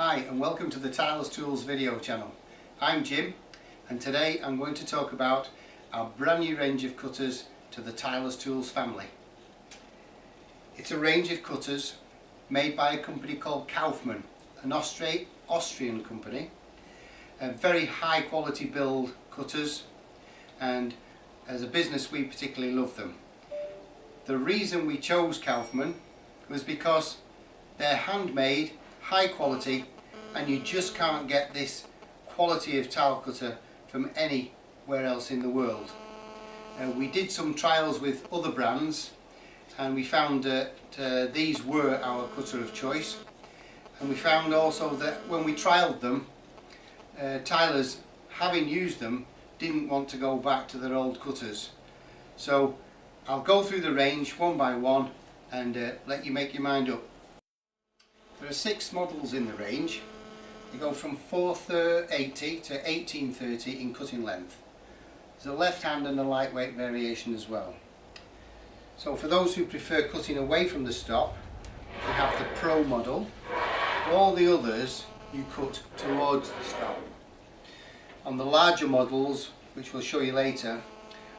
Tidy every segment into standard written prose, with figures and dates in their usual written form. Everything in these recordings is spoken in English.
Hi and welcome to the Tilers Tools video channel. I'm Jim and today I'm going to talk about our brand new range of cutters to the Tilers Tools family. It's a range of cutters made by a company called Kaufmann, an Austrian company. Very high quality build cutters, and as a business we particularly love them. The reason we chose Kaufmann was because they're handmade, high quality, and you just can't get this quality of tile cutter from anywhere else in the world. We did some trials with other brands and we found that these were our cutter of choice, and we found also that when we trialled them, tilers, having used them, didn't want to go back to their old cutters. So I'll go through the range one by one and let you make your mind up. There are 6 models in the range. They go from 480 to 1830 in cutting length. There's a left hand and a lightweight variation as well. So for those who prefer cutting away from the stop, you have the Pro model. All the others you cut towards the stop. On the larger models, which we'll show you later,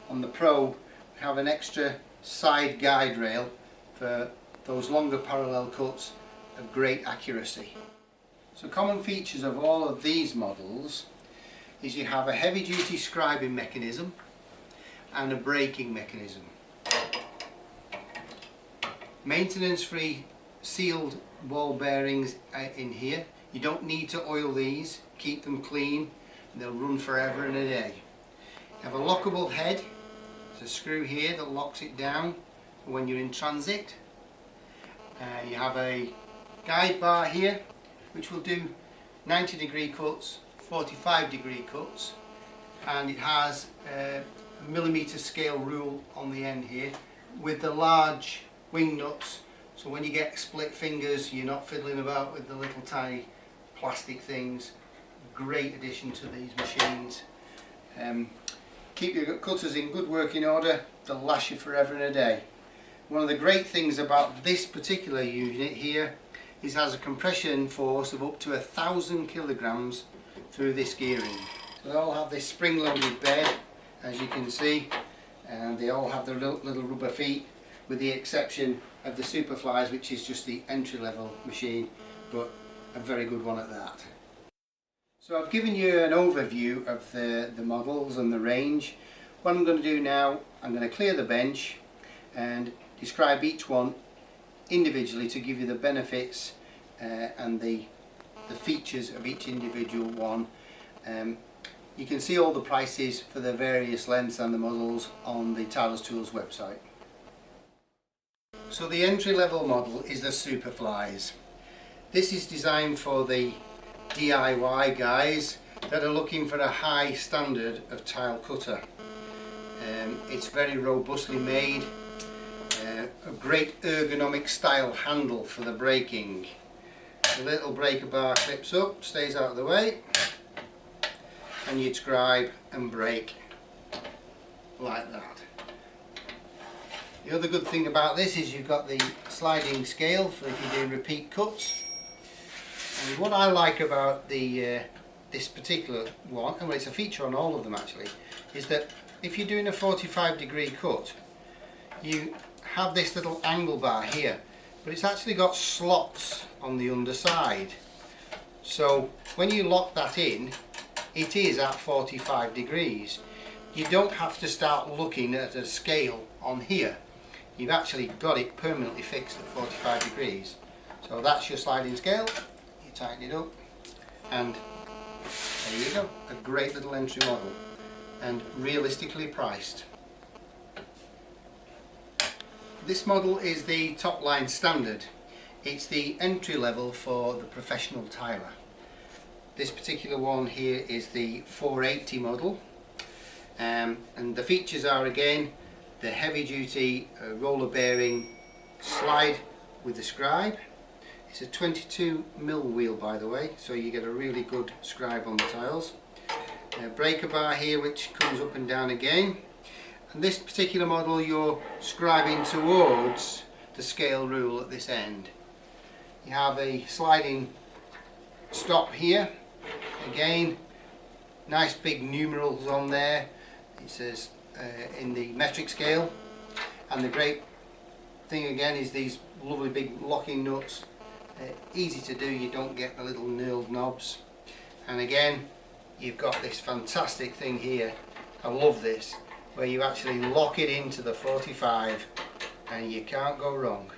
on the Pro we have an extra side guide rail for those longer parallel cuts of great accuracy. So common features of all of these models is you have a heavy duty scribing mechanism and a braking mechanism. Maintenance free sealed ball bearings in here. You don't need to oil these, keep them clean and they'll run forever and a day. You have a lockable head. There's a screw here that locks it down when you're in transit. You have a guide bar here which will do 90-degree cuts, 45-degree cuts, and it has a millimetre scale rule on the end here with the large wing nuts, so when you get split fingers you're not fiddling about with the little tiny plastic things. Great addition to these machines. Keep your cutters in good working order, they'll last you forever and a day. One of the great things about this particular unit here is it has a compression force of up to 1,000 kilograms through this gearing. So they all have this spring-loaded bed, as you can see, and they all have their little rubber feet, with the exception of the SuperFlies, which is just the entry-level machine, but a very good one at that. So I've given you an overview of the models and the range. What I'm going to do now, I'm going to clear the bench and describe each one individually to give you the benefits and the features of each individual one. You can see all the prices for the various lengths and the models on the Tilers Tools website. So the entry-level model is the SuperFlies. This is designed for the DIY guys that are looking for a high standard of tile cutter. It's very robustly made. A great ergonomic style handle for the braking. The little breaker bar clips up, stays out of the way, and you'd scribe and brake like that. The other good thing about this is you've got the sliding scale for if you're doing repeat cuts. And what I like about this particular one, and it's a feature on all of them actually, is that if you're doing a 45-degree cut, you have this little angle bar here, but it's actually got slots on the underside. So when you lock that in, it is at 45 degrees. You don't have to start looking at a scale on here. You've actually got it permanently fixed at 45 degrees. So that's your sliding scale. You tighten it up and there you go. A great little entry model and realistically priced. This model is the top line standard. It's the entry level for the professional tiler. This particular one here is the 480 model, and the features are again the heavy duty roller bearing slide with the scribe. It's a 22mm wheel, by the way, so you get a really good scribe on the tiles. A breaker bar here which comes up and down again. And this particular model you're scribing towards the scale rule at this end. You have a sliding stop here. Again, nice big numerals on there. It says in the metric scale, and the great thing again is these lovely big locking nuts. Easy to do, you don't get the little knurled knobs. And again, you've got this fantastic thing here, I love this, where you actually lock it into the 45 and you can't go wrong.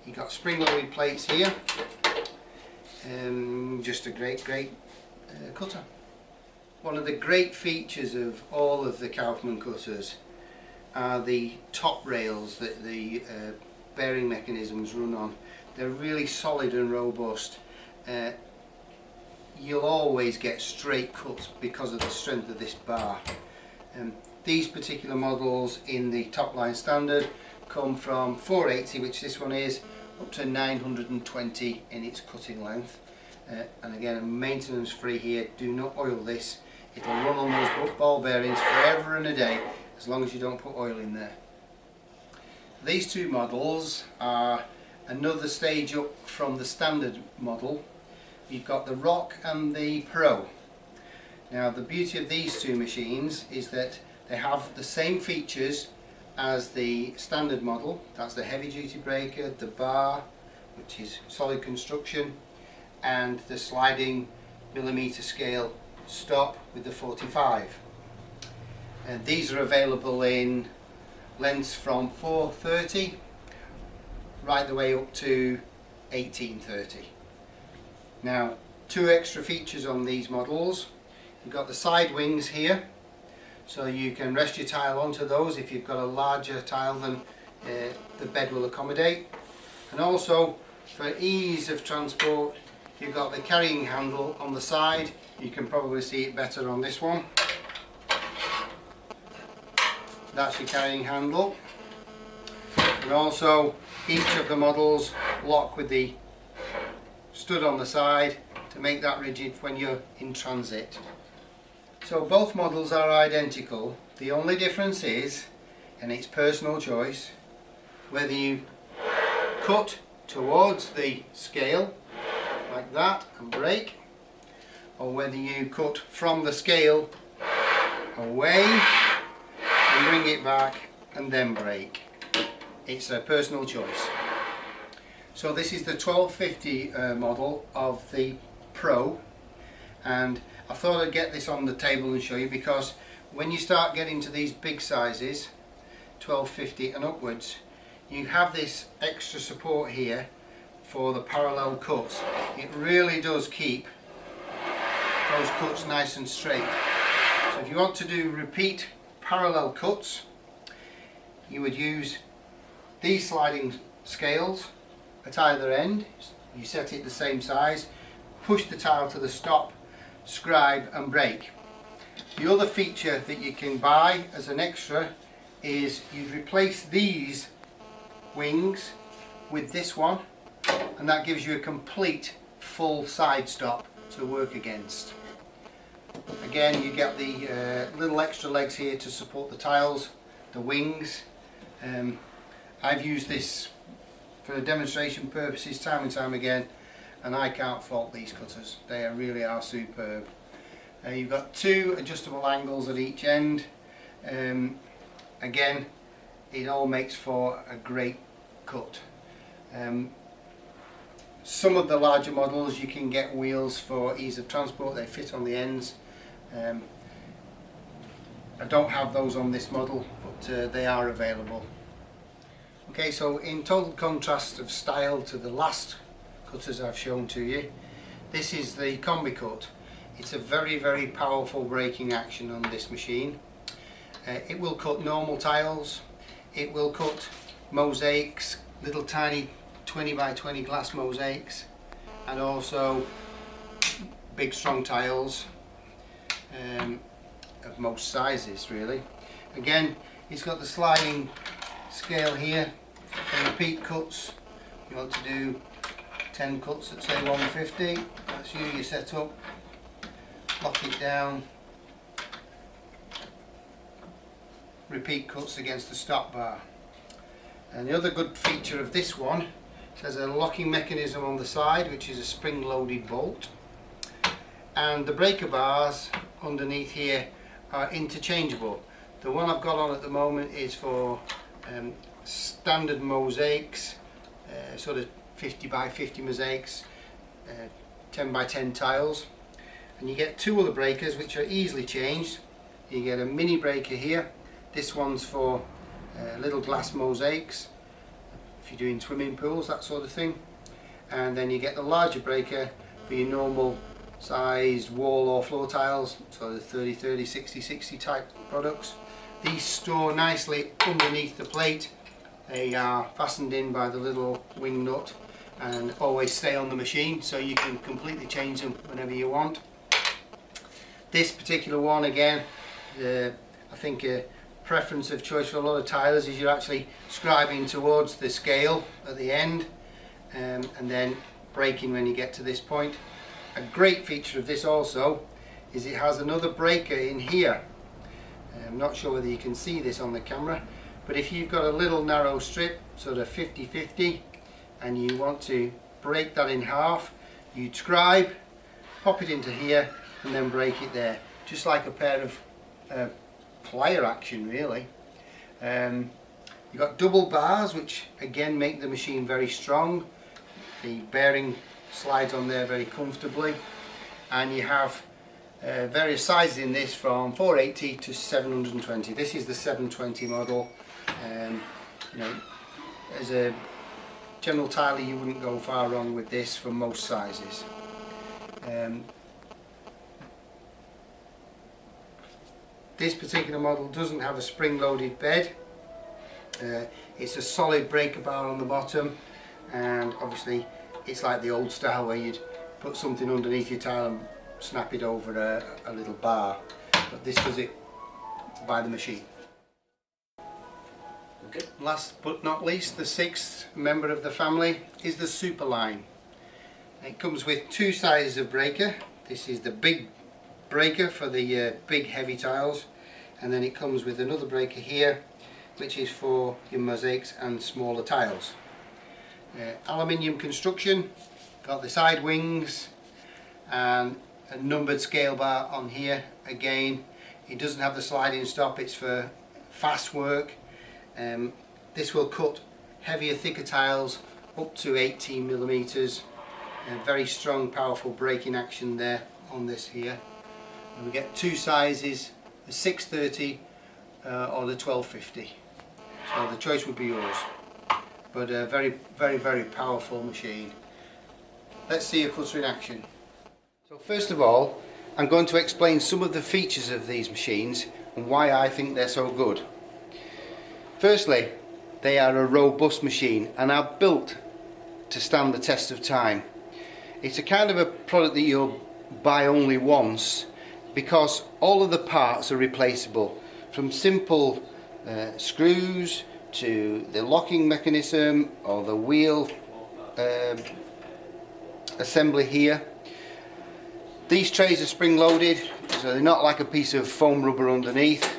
You've got spring-loaded plates here. Just a great cutter. One of the great features of all of the Kaufmann cutters are the top rails that the bearing mechanisms run on. They're really solid and robust. You'll always get straight cuts because of the strength of this bar. These particular models in the top line standard come from 480, which this one is, up to 920 in its cutting length. And again, maintenance free here. Do not oil this. It'll run on those ball bearings forever and a day, as long as you don't put oil in there. These two models are another stage up from the standard model. You've got the Rock and the Pro. Now the beauty of these two machines is that they have the same features as the standard model. That's the heavy duty breaker, the bar, which is solid construction, and the sliding millimeter scale stop with the 45. And these are available in lengths from 430 right the way up to 1830. Now, two extra features on these models. You've got the side wings here, so you can rest your tile onto those if you've got a larger tile than the bed will accommodate. And also, for ease of transport, you've got the carrying handle on the side. You can probably see it better on this one. That's your carrying handle. And also, each of the models lock with the stud on the side to make that rigid when you're in transit. So both models are identical. The only difference is, and it's personal choice, whether you cut towards the scale like that and break, or whether you cut from the scale away and bring it back and then break. It's a personal choice. So this is the 1250 model of the Pro, and I thought I'd get this on the table and show you, because when you start getting to these big sizes, 1250 and upwards, you have this extra support here for the parallel cuts. It really does keep those cuts nice and straight. So if you want to do repeat parallel cuts, you would use these sliding scales at either end. You set it the same size, push the tile to the stop, scribe and break. The other feature that you can buy as an extra is you replace these wings with this one, and that gives you a complete full side stop to work against. Again, you get the little extra legs here to support the tiles, the wings. I've used this for demonstration purposes time and time again, and I can't fault these cutters. They really are superb. You've got two adjustable angles at each end. Again, it all makes for a great cut. Some of the larger models you can get wheels for ease of transport. They fit on the ends. I don't have those on this model, but they are available. Okay, so in total contrast of style to the last cutters I've shown to you, this is the Combi Coat. It's a very powerful braking action on this machine. It will cut normal tiles, it will cut mosaics, little tiny 20 by 20 glass mosaics, and also big strong tiles of most sizes really. Again, it's got the sliding scale here for repeat cuts. You want to do 10 cuts at say 150, that's you set up, lock it down, repeat cuts against the stop bar. And the other good feature of this one It has a locking mechanism on the side, which is a spring-loaded bolt, and the breaker bars underneath here are interchangeable. The one I've got on at the moment is for standard mosaics, sort of 50 by 50 mosaics, 10 by 10 tiles, and you get two other breakers which are easily changed. You get a mini breaker here. This one's for little glass mosaics, if you're doing swimming pools, that sort of thing, and then you get the larger breaker for your normal sized wall or floor tiles, so the 30-30, 60-60 type products. These store nicely underneath the plate. They are fastened in by the little wing nut and always stay on the machine, so you can completely change them whenever you want. This particular one, again, I think a preference of choice for a lot of tilers is you're actually scribing towards the scale at the end, and then breaking when you get to this point. A great feature of this also is it has another breaker in here. I'm not sure whether you can see this on the camera, but if you've got a little narrow strip, sort of 50-50, and you want to break that in half, you'd scribe, pop it into here, and then break it there, just like a pair of plier action, really. You've got double bars, which again make the machine very strong. The bearing slides on there very comfortably, and you have various sizes in this from 480 to 720. This is the 720 model. You know, as a general tiler, you wouldn't go far wrong with this for most sizes. This particular model doesn't have a spring-loaded bed. It's a solid breaker bar on the bottom, and obviously it's like the old style where you'd put something underneath your tile and snap it over a little bar, but this does it by the machine. Okay. Last but not least, the sixth member of the family is the Superline. It comes with two sizes of breaker. This is the big breaker for the big heavy tiles, and then it comes with another breaker here which is for your mosaics and smaller tiles. Aluminium construction, got the side wings and a numbered scale bar on here. Again, it doesn't have the sliding stop, it's for fast work. This will cut heavier, thicker tiles up to 18mm. Very strong, powerful braking action there on this here. And we get two sizes, the 630 or the 1250. So the choice would be yours. But a very powerful machine. Let's see a cutter in action. So first of all, I'm going to explain some of the features of these machines and why I think they're so good. Firstly, they are a robust machine and are built to stand the test of time. It's a kind of a product that you'll buy only once, because all of the parts are replaceable, from simple screws to the locking mechanism or the wheel assembly here. These trays are spring loaded, so they're not like a piece of foam rubber underneath.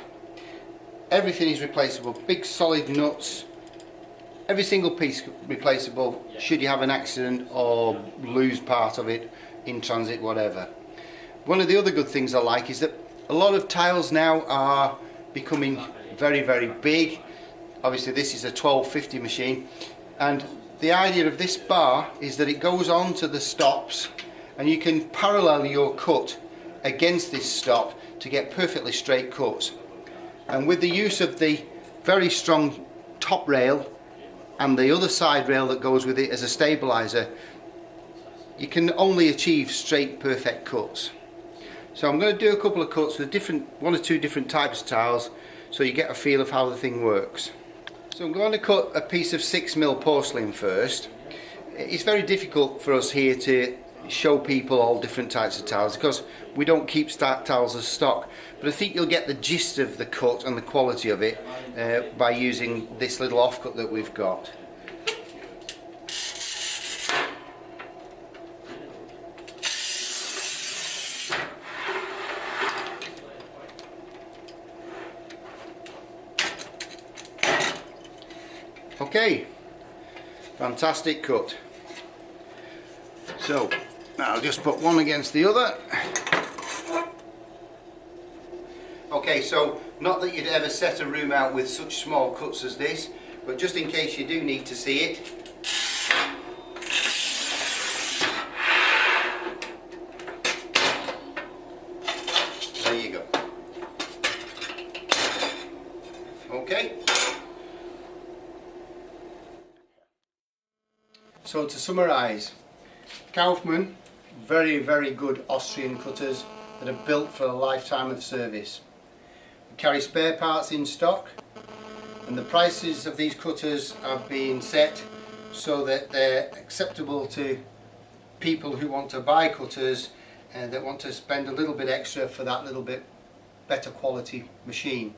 Everything is replaceable, big solid nuts, every single piece replaceable should you have an accident or lose part of it in transit, whatever. One of the other good things I like is that a lot of tiles now are becoming very big. Obviously this is a 1250 machine, and the idea of this bar is that it goes on to the stops and you can parallel your cut against this stop to get perfectly straight cuts. And with the use of the very strong top rail and the other side rail that goes with it as a stabilizer, you can only achieve straight perfect cuts. So I'm going to do a couple of cuts with one or two different types of tiles so you get a feel of how the thing works. So I'm going to cut a piece of 6mm porcelain first. It's very difficult for us here to show people all different types of tiles because we don't keep tiles as stock, but I think you'll get the gist of the cut and the quality of it by using this little offcut that we've got. Okay, Fantastic cut. So I'll just put one against the other. Okay, so not that you'd ever set a room out with such small cuts as this, but just in case you do need to see it, there you go. Okay. So to summarise, Kaufmann, very good Austrian cutters that are built for a lifetime of service. We carry spare parts in stock, and the prices of these cutters have been set so that they're acceptable to people who want to buy cutters and that want to spend a little bit extra for that little bit better quality machine.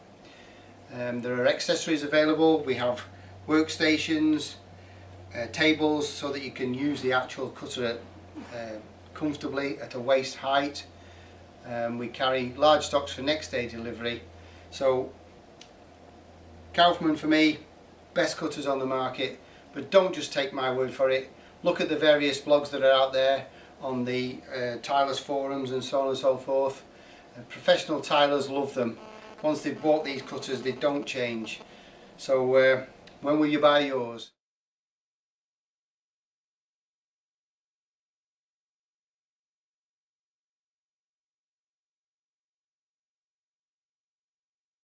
There are accessories available. We have workstations, tables, so that you can use the actual cutter comfortably at a waist height. We carry large stocks for next day delivery. So Kaufmann, for me, best cutters on the market, but don't just take my word for it. Look at the various blogs that are out there on the tilers forums and so on and so forth. Professional tilers love them. Once they've bought these cutters, they don't change. So when will you buy yours?